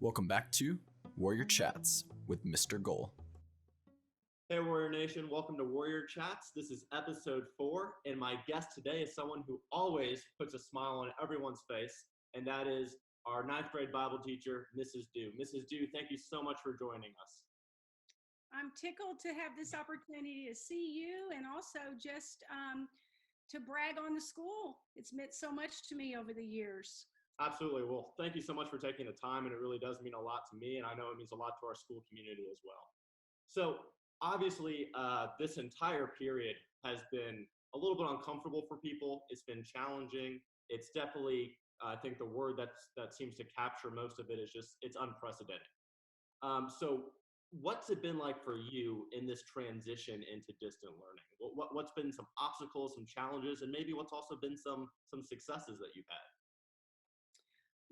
Welcome back to Warrior Chats with Mr. Goll. Hey Warrior Nation, welcome to Warrior Chats. This is episode 4, and my guest today is someone who always puts a smile on everyone's face, and that is our 9th grade Bible teacher, Mrs. Dew. Mrs. Dew, thank you so much for joining us. I'm tickled to have this opportunity to see you and also just to brag on the school. It's meant so much to me over the years. Absolutely. Well, thank you so much for taking the time, and it really does mean a lot to me, and I know it means a lot to our school community as well. So obviously, this entire period has been a little bit uncomfortable for people. It's been challenging. It's definitely, I think the word that seems to capture most of it is just, it's unprecedented. So what's it been like for you in this transition into distant learning? What's been some obstacles, some challenges, and maybe what's also been some successes that you've had?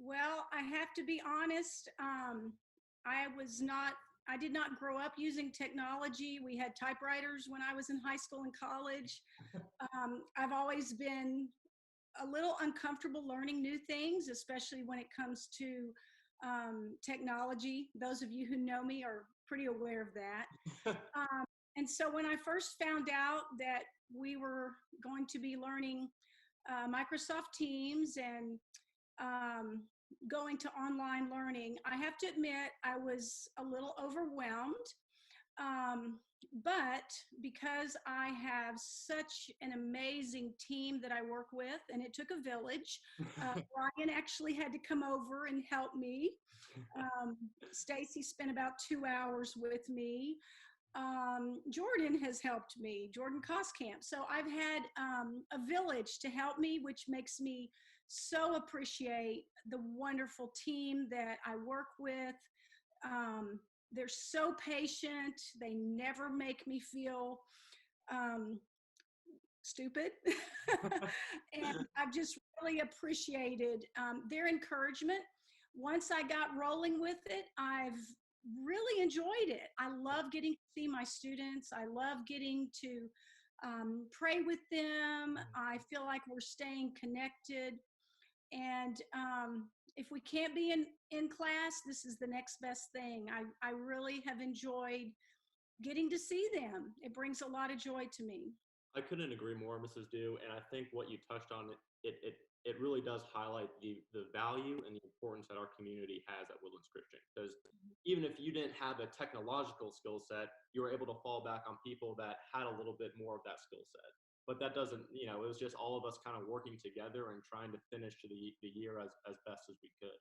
Well, I have to be honest. I did not grow up using technology. We had typewriters when I was in high school and college. I've always been a little uncomfortable learning new things, especially when it comes to technology. Those of you who know me are pretty aware of that. And so when I first found out that we were going to be learning Microsoft Teams and going to online learning, I have to admit I was a little overwhelmed. But because I have such an amazing team that I work with, and it took a village, Ryan actually had to come over and help me. Stacy spent about 2 hours with me. Jordan has helped me, Jordan Koskamp. So I've had a village to help me, which makes me so appreciate the wonderful team that I work with. They're so patient. They never make me feel stupid. And I've just really appreciated their encouragement. Once I got rolling with it, I've really enjoyed it. I love getting to see my students. I love getting to pray with them. I feel like we're staying connected. And if we can't be in class, this is the next best thing. I really have enjoyed getting to see them. It brings a lot of joy to me. I couldn't agree more, Mrs. Dew, and I think what you touched on, it really does highlight the value and the importance that our community has at Woodlands Christian. Because even if you didn't have a technological skill set, you were able to fall back on people that had a little bit more of that skill set. But that doesn't, it was just all of us kind of working together and trying to finish the year as best as we could.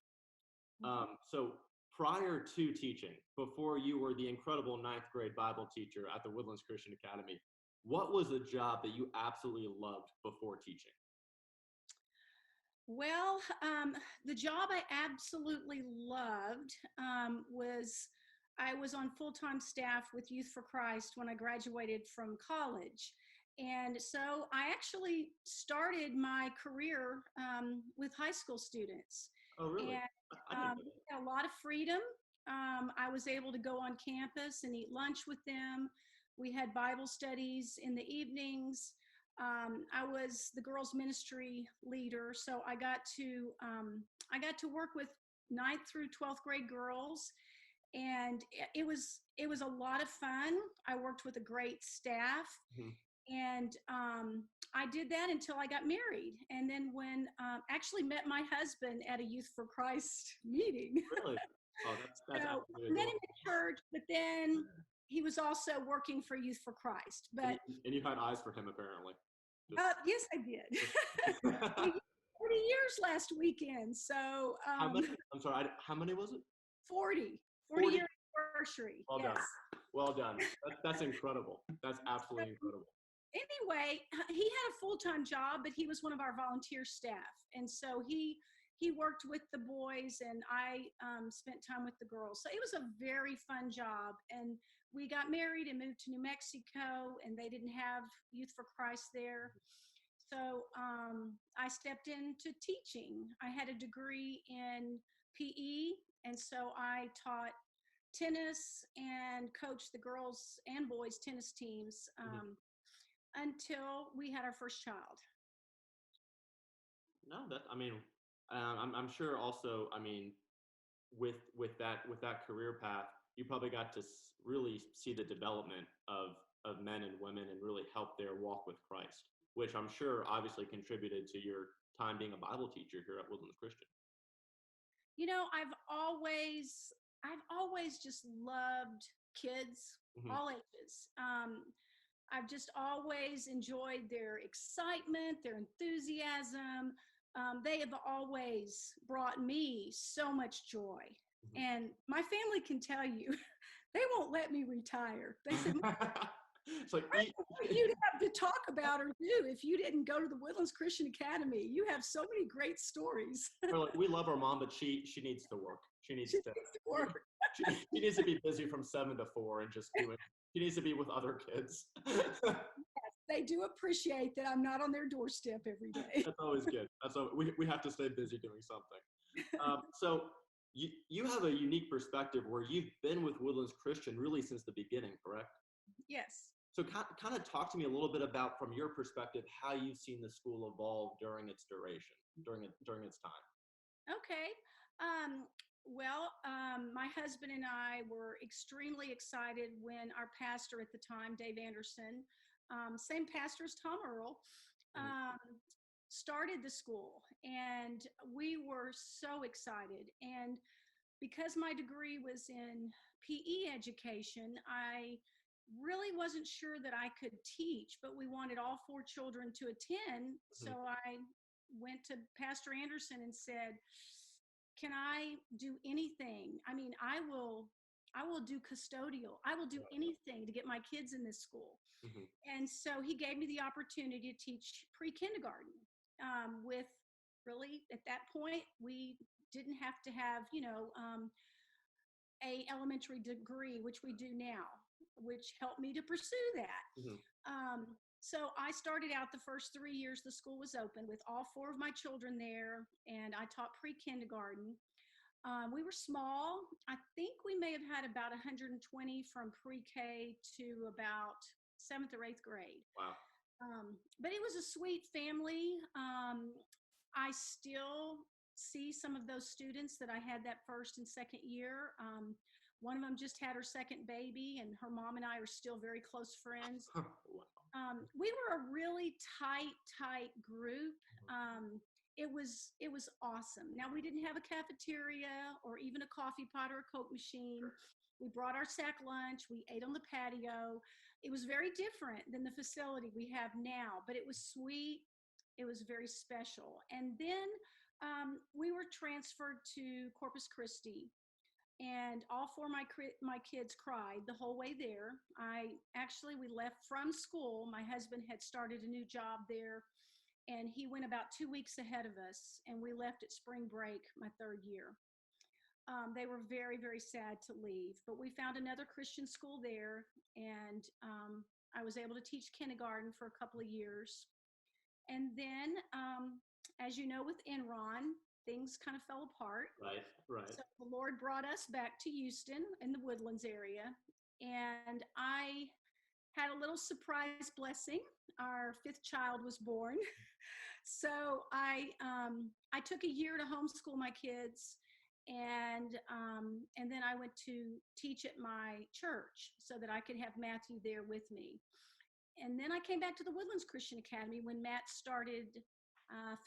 So prior to teaching, before you were the incredible 9th grade Bible teacher at the Woodlands Christian Academy, what was a job that you absolutely loved before teaching? Well, the job I absolutely loved was I was on full-time staff with Youth for Christ when I graduated from college. And so I actually started my career with high school students. Oh, really? And had a lot of freedom. I was able to go on campus and eat lunch with them. We had Bible studies in the evenings. I was the girls' ministry leader, so I got to work with 9th through 12th grade girls, and it was a lot of fun. I worked with a great staff. Mm-hmm. And I did that until I got married. And then when actually met my husband at a Youth for Christ meeting. Really? Oh, that's so I met him at church, but then he was also working for Youth for Christ. But and you had eyes for him, apparently. Yes, I did. 40 years last weekend. So how many? I'm sorry, how many was it? 40 year anniversary. Well yes. done. Well done. That's incredible. That's absolutely incredible. Anyway, he had a full-time job, but he was one of our volunteer staff. And so he worked with the boys, and I spent time with the girls. So it was a very fun job. And we got married and moved to New Mexico, and they didn't have Youth for Christ there. So I stepped into teaching. I had a degree in PE, and so I taught tennis and coached the girls and boys tennis teams. Until we had our first child. No, I'm sure also, with that career path, you probably got to really see the development of men and women and really help their walk with Christ, which I'm sure obviously contributed to your time being a Bible teacher here at Woodlands Christian. You know, I've always just loved kids, Mm-hmm. all ages. I've just always enjoyed their excitement, their enthusiasm. They have always brought me so much joy. Mm-hmm. And my family can tell you, they won't let me retire. They said, It's like, what you'd have to talk about or do if you didn't go to the Woodlands Christian Academy. You have so many great stories. we're like, we love our mom, but she needs to work. She needs to work. She needs to be busy from 7 to 4 and just doing. She needs to be with other kids. Yes, they do appreciate that I'm not on their doorstep every day. That's always good. We have to stay busy doing something. So you have a unique perspective where you've been with Woodlands Christian really since the beginning, correct? Yes. So kind of talk to me a little bit about, from your perspective, how you've seen the school evolve during its duration, during its time. Okay. My husband and I were extremely excited when our pastor at the time, Dave Anderson, same pastor as Tom Earl, started the school. And we were so excited. And because my degree was in PE education, I really wasn't sure that I could teach, but we wanted all 4 children to attend. So I went to Pastor Anderson and said, can I do anything? I mean, I will do custodial. I will do anything to get my kids in this school. Mm-hmm. And so he gave me the opportunity to teach pre-kindergarten with really, at that point, we didn't have to have, a elementary degree, which we do now, which helped me to pursue that. Mm-hmm. So I started out the first 3 years the school was open with all 4 of my children there, and I taught pre-kindergarten. We were small. I think we may have had about 120 from pre-K to about 7th or 8th grade. Wow. But it was a sweet family. I still see some of those students that I had that first and second year. One of them just had her second baby, and her mom and I are still very close friends. Wow. We were a really tight group. It was awesome. Now, we didn't have a cafeteria or even a coffee pot or a Coke machine. We brought our sack lunch. We ate on the patio. It was very different than the facility we have now, but it was sweet. It was very special. And then we were transferred to Corpus Christi, and all 4 of my kids cried the whole way there. We left from school. My husband had started a new job there, and he went about 2 weeks ahead of us, and we left at spring break my 3rd year. They were very, very sad to leave, but we found another Christian school there, and I was able to teach kindergarten for a couple of years. And then, as you know, with Enron, things kind of fell apart. Right. So the Lord brought us back to Houston in the Woodlands area, and I had a little surprise blessing. Our 5th child was born. So I took a year to homeschool my kids, and then I went to teach at my church so that I could have Matthew there with me. And then I came back to the Woodlands Christian Academy when Matt started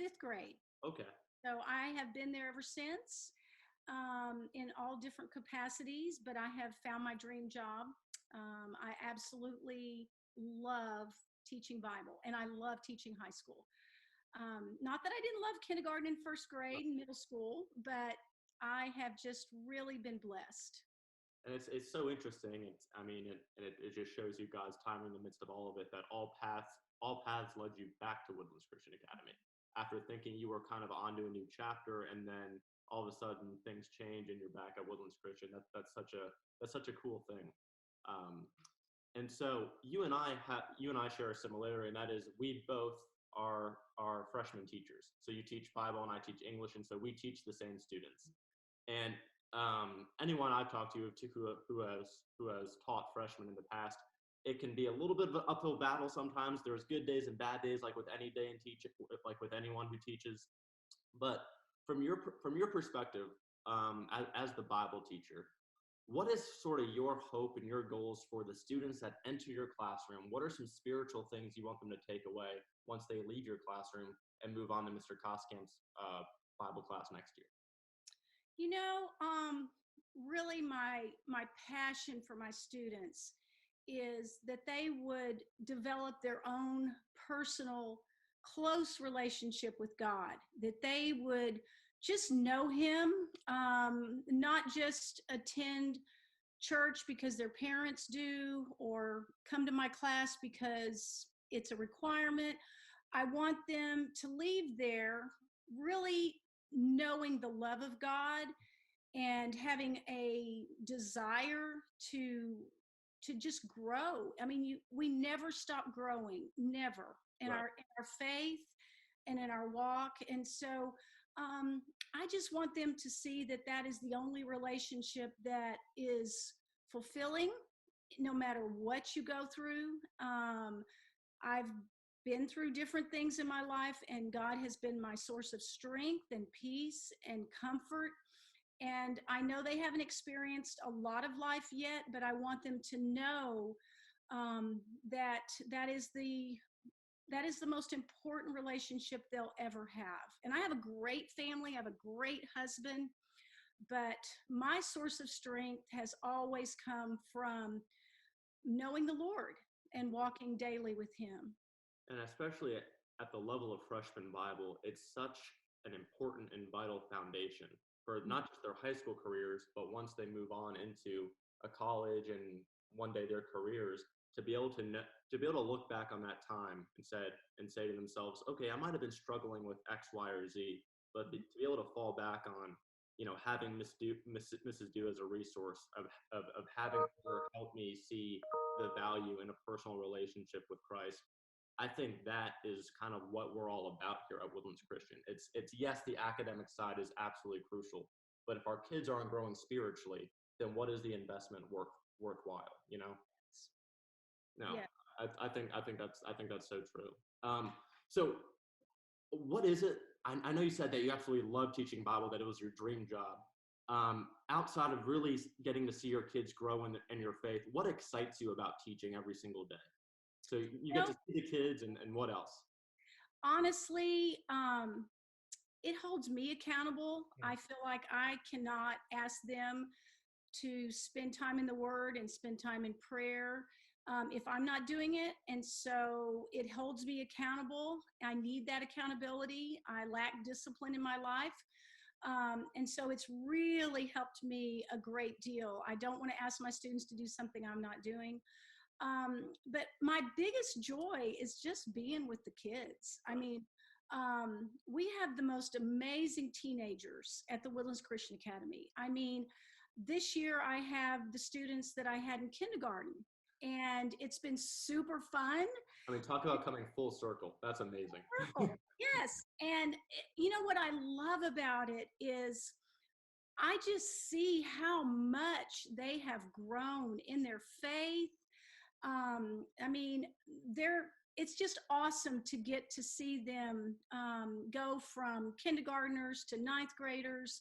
5th grade. Okay. So I have been there ever since in all different capacities, but I have found my dream job. I absolutely love teaching Bible, and I love teaching high school. Not that I didn't love kindergarten and 1st grade and middle school, but I have just really been blessed. And it's so interesting. It just shows you God's timing in the midst of all of it, that all paths led you back to Woodlands Christian Academy after thinking you were kind of onto a new chapter, and then all of a sudden things change and you're back at Woodlands Christian. That's such a cool thing. And so you and I share a similarity, and that is we both are freshman teachers. So you teach Bible and I teach English, and so we teach the same students. And anyone I've talked to who has taught freshmen in the past, it can be a little bit of an uphill battle sometimes. There's good days and bad days, like with any day in teaching, like with anyone who teaches. But from your perspective, as the Bible teacher, what is sort of your hope and your goals for the students that enter your classroom? What are some spiritual things you want them to take away once they leave your classroom and move on to Mr. Koskamp's Bible class next year? You know, really my passion for my students is that they would develop their own personal, close relationship with God, that they would just know Him, not just attend church because their parents do or come to my class because it's a requirement. I want them to leave there really knowing the love of God and having a desire to just grow. I mean, we never stop growing, never, in Right. our faith and in our walk. And so I just want them to see that that is the only relationship that is fulfilling, no matter what you go through. I've been through different things in my life, and God has been my source of strength and peace and comfort. And I know they haven't experienced a lot of life yet, but I want them to know that that is the most important relationship they'll ever have. And I have a great family, I have a great husband, but my source of strength has always come from knowing the Lord and walking daily with Him. And especially at the level of Freshman Bible, it's such an important and vital foundation for not just their high school careers, but once they move on into a college and one day their careers, to be able to look back on that time and say to themselves, okay, I might have been struggling with X, Y, or Z, but to be able to fall back on, having Mrs. Do as a resource of having her help me see the value in a personal relationship with Christ. I think that is kind of what we're all about here at Woodlands Christian. It's yes, the academic side is absolutely crucial, but if our kids aren't growing spiritually, then what is the investment worthwhile? No, Yeah. I think that's so true. So what is it? I know you said that you absolutely love teaching Bible, that it was your dream job. Outside of really getting to see your kids grow in your faith, what excites you about teaching every single day? So you get to see the kids, and what else? Honestly, it holds me accountable. I feel like I cannot ask them to spend time in the Word and spend time in prayer if I'm not doing it. And so it holds me accountable. I need that accountability. I lack discipline in my life. And so it's really helped me a great deal. I don't want to ask my students to do something I'm not doing. But my biggest joy is just being with the kids. I mean, we have the most amazing teenagers at the Woodlands Christian Academy. I mean, this year I have the students that I had in kindergarten, and it's been super fun. I mean, talk about coming full circle. That's amazing. Yes. And you know what I love about it is I just see how much they have grown in their faith. I mean, it's just awesome to get to see them go from kindergartners to ninth graders.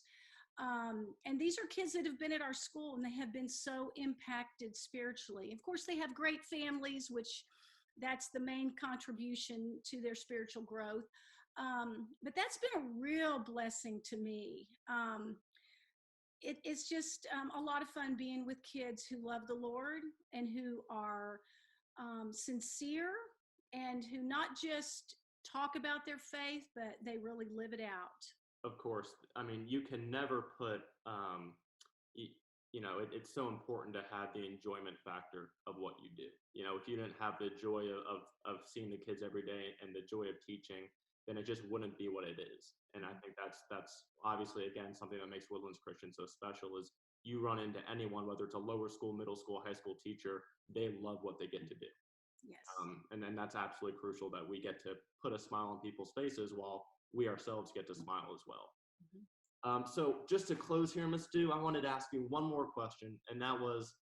And these are kids that have been at our school, and they have been so impacted spiritually. Of course, they have great families, which that's the main contribution to their spiritual growth. But that's been a real blessing to me. It's just a lot of fun being with kids who love the Lord and who are sincere and who not just talk about their faith, but they really live it out. Of course. I mean, you can never put, it's so important to have the enjoyment factor of what you do. If you didn't have the joy of seeing the kids every day and the joy of teaching, then it just wouldn't be what it is. And I think that's obviously, again, something that makes Woodlands Christian so special is you run into anyone, whether it's a lower school, middle school, high school teacher, they love what they get to do. Yes. And then that's absolutely crucial that we get to put a smile on people's faces while we ourselves get to smile as well. Mm-hmm. So just to close here, Ms. Dew, I wanted to ask you one more question, and that was,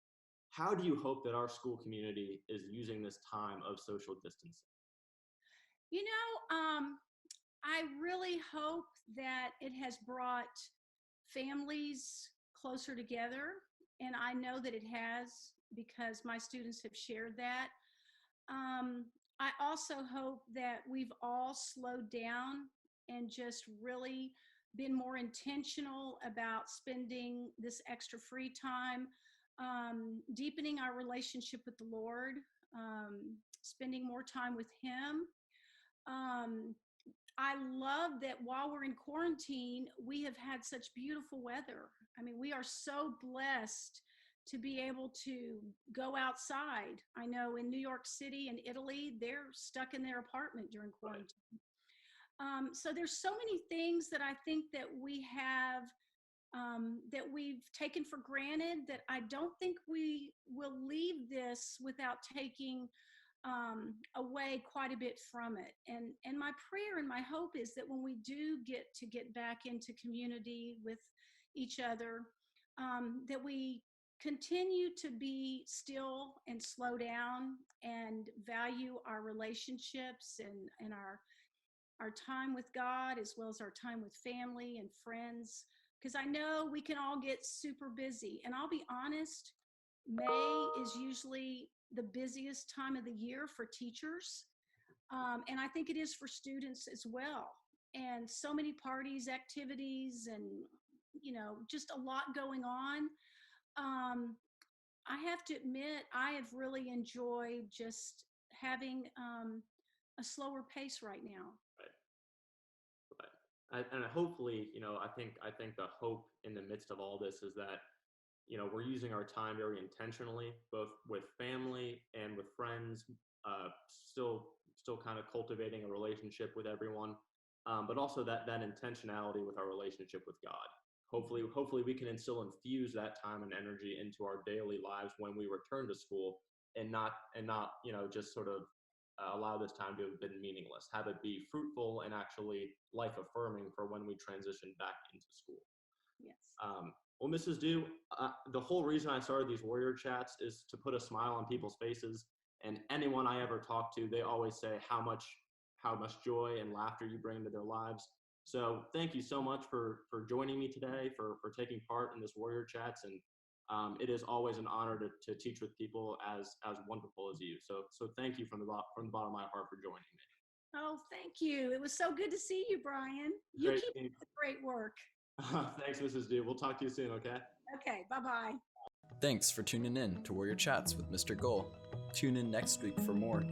how do you hope that our school community is using this time of social distancing? I really hope that it has brought families closer together. And I know that it has because my students have shared that. I also hope that we've all slowed down and just really been more intentional about spending this extra free time, deepening our relationship with the Lord, spending more time with Him. I love that while we're in quarantine, we have had such beautiful weather. I mean, we are so blessed to be able to go outside. I know in New York City and Italy, they're stuck in their apartment during quarantine. So there's so many things that I think that we have that we've taken for granted that I don't think we will leave this without taking away quite a bit from it. And my prayer and my hope is that when we do get back into community with each other, that we continue to be still and slow down and value our relationships and our time with God, as well as our time with family and friends. Because I know we can all get super busy. And I'll be honest, May is usually the busiest time of the year for teachers. And I think it is for students as well. And so many parties, activities, and, just a lot going on. I have to admit, I have really enjoyed just having a slower pace right now. And hopefully, I think the hope in the midst of all this is that, we're using our time very intentionally, both with family and with friends, still kind of cultivating a relationship with everyone, but also that intentionality with our relationship with God. Hopefully we can infuse that time and energy into our daily lives when we return to school, and not just sort of allow this time to have been meaningless. Have it be fruitful and actually life affirming for when we transition back into school. Yes. Well, Mrs. Dew, the whole reason I started these warrior chats is to put a smile on people's faces. And anyone I ever talk to, they always say how much joy and laughter you bring into their lives. So thank you so much for joining me today, for taking part in this warrior chats. And it is always an honor to teach with people as wonderful as you. So thank you from the bottom of my heart for joining me. Oh, thank you. It was so good to see you, Brian. You keep up the great work. Thanks, Mrs. Dew. We'll talk to you soon, okay? Okay, bye-bye. Thanks for tuning in to Warrior Chats with Mr. Goll. Tune in next week for more.